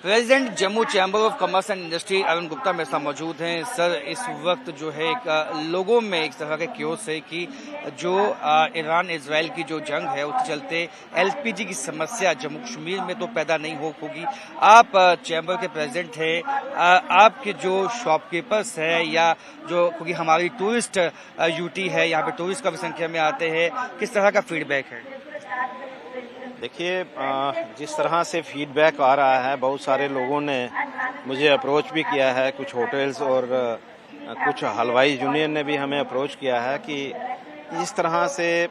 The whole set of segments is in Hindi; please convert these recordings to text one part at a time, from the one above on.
President Jammu chamber of commerce and industry Arun Gupta मेरे साथ मौजूद हैं। सर, इस वक्त जो है लोगों में एक तरह के क्योस है कि जो ईरान इजराइल की जो जंग है उसके चलते एलपीजी की समस्या जम्मू कश्मीर में तो पैदा नहीं होगी। आप चैम्बर के प्रेसिडेंट हैं, आपके जो शॉपकीपर्स है या जो, क्योंकि हमारी टूरिस्ट यूटी है, यहाँ पे टूरिस्ट काफी संख्या में आते हैं, किस तरह का फीडबैक है? देखिए, जिस तरह से फीडबैक आ रहा है, बहुत सारे लोगों ने मुझे अप्रोच भी किया है, कुछ होटल्स और कुछ हलवाई यूनियन ने भी हमें अप्रोच किया है कि इस तरह से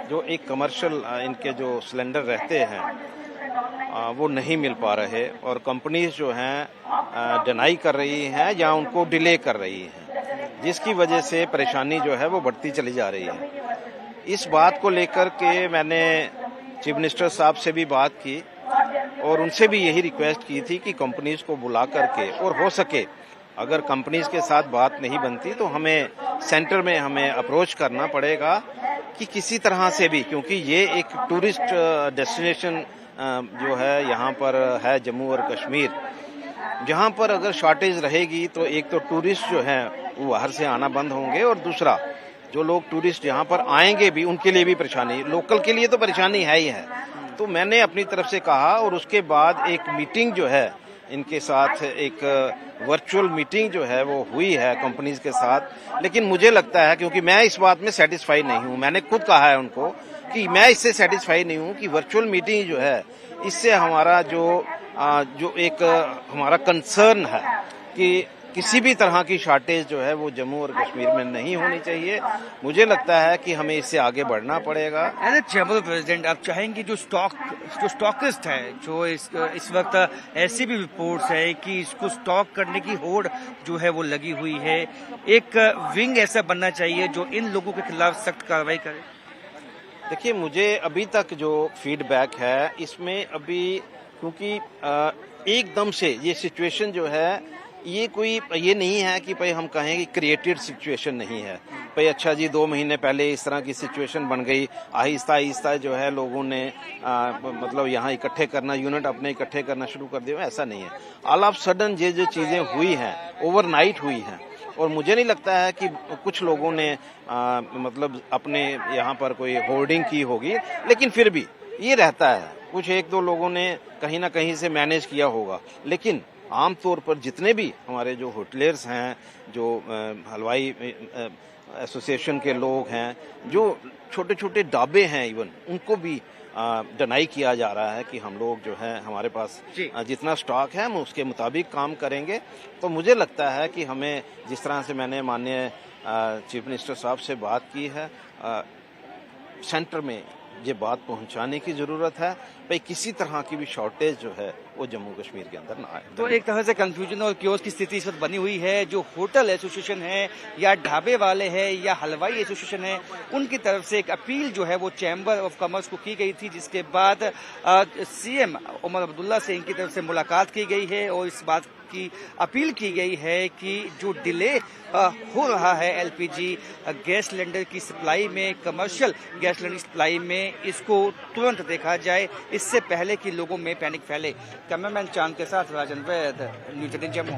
जो एक कमर्शियल इनके जो सिलेंडर रहते हैं वो नहीं मिल पा रहे और कंपनीज जो हैं डिनाई कर रही हैं या उनको डिले कर रही हैं, जिसकी वजह से परेशानी जो है वो बढ़ती चली जा रही है। इस बात को लेकर के मैंने चीफ मिनिस्टर साहब से भी बात की और उनसे भी यही रिक्वेस्ट की थी कि कंपनीज को बुला करके, और हो सके अगर कंपनीज के साथ बात नहीं बनती तो हमें सेंटर में हमें अप्रोच करना पड़ेगा कि किसी तरह से भी, क्योंकि ये एक टूरिस्ट डेस्टिनेशन जो है यहाँ पर है जम्मू और कश्मीर, जहाँ पर अगर शॉर्टेज रहेगी तो एक तो टूरिस्ट जो है वो बाहर से आना बंद होंगे और दूसरा जो लोग टूरिस्ट यहाँ पर आएंगे भी उनके लिए भी परेशानी, लोकल के लिए तो परेशानी है ही है। तो मैंने अपनी तरफ से कहा और उसके बाद एक मीटिंग जो है इनके साथ, एक वर्चुअल मीटिंग जो है वो हुई है कंपनीज के साथ। लेकिन मुझे लगता है, क्योंकि मैं इस बात में सेटिस्फाई नहीं हूँ, मैंने खुद कहा है उनको कि मैं इससे सेटिस्फाई नहीं हूँ कि वर्चुअल मीटिंग जो है इससे हमारा जो एक हमारा कंसर्न है कि किसी भी तरह की शॉर्टेज जो है वो जम्मू और कश्मीर में नहीं होनी चाहिए। मुझे लगता है कि हमें इससे आगे बढ़ना पड़ेगा। एज ए चैम्बर प्रेसिडेंट, आप चाहेंगे जो स्टॉकिस्ट है, जो इस वक्त ऐसी भी रिपोर्ट्स है कि इसको स्टॉक करने की होड़ जो है वो लगी हुई है, एक विंग ऐसा बनना चाहिए जो इन लोगों के खिलाफ सख्त कार्रवाई करे? देखिए, मुझे अभी तक जो फीडबैक है इसमें अभी, क्योंकि एकदम से ये सिचुएशन जो है ये नहीं है कि भाई हम कहें कि क्रिएटेड सिचुएशन नहीं है। भाई अच्छा जी, 2 महीने पहले इस तरह की सिचुएशन बन गई, आहिस्ता आहिस्ता जो है लोगों ने मतलब यहाँ इकट्ठे करना, यूनिट अपने इकट्ठे करना शुरू कर दिया, ऐसा नहीं है। ऑल ऑफ सडन ये जो चीजें हुई हैं ओवरनाइट हुई हैं और मुझे नहीं लगता है कि कुछ लोगों ने मतलब अपने यहाँ पर कोई होर्डिंग की होगी, लेकिन फिर भी ये रहता है, कुछ 1-2 लोगों ने कहीं ना कहीं से मैनेज किया होगा। लेकिन आमतौर पर जितने भी हमारे जो होटलियर्स हैं, जो हलवाई एसोसिएशन के लोग हैं, जो छोटे छोटे ढाबे हैं, इवन उनको भी डिनाई किया जा रहा है कि हम लोग जो है हमारे पास जितना स्टॉक है हम उसके मुताबिक काम करेंगे। तो मुझे लगता है कि हमें, जिस तरह से मैंने माननीय चीफ मिनिस्टर साहब से बात की है, सेंटर में ये बात पहुंचाने की जरूरत है, भाई किसी तरह की भी शॉर्टेज जो है वो जम्मू कश्मीर के अंदर ना आए। तो एक तरह से कंफ्यूजन और क्योस की स्थिति इस वक्त बनी हुई है। जो होटल एसोसिएशन है या ढाबे वाले हैं या हलवाई एसोसिएशन है, उनकी तरफ से एक अपील जो है वो चैम्बर ऑफ कॉमर्स को की गई थी, जिसके बाद सीएम उमर अब्दुल्ला से इनकी तरफ से मुलाकात की गई है और इस बात की अपील की गई है कि जो डिले हो रहा है एलपीजी गैस सिलेंडर की सप्लाई में, कमर्शियल गैस सिलेंडर की सप्लाई में, इसको तुरंत देखा जाए, इससे पहले कि लोगों में पैनिक फैले। कैमरामैन चांद के साथ राजन वैद, न्यूज़ 18 जम्मू।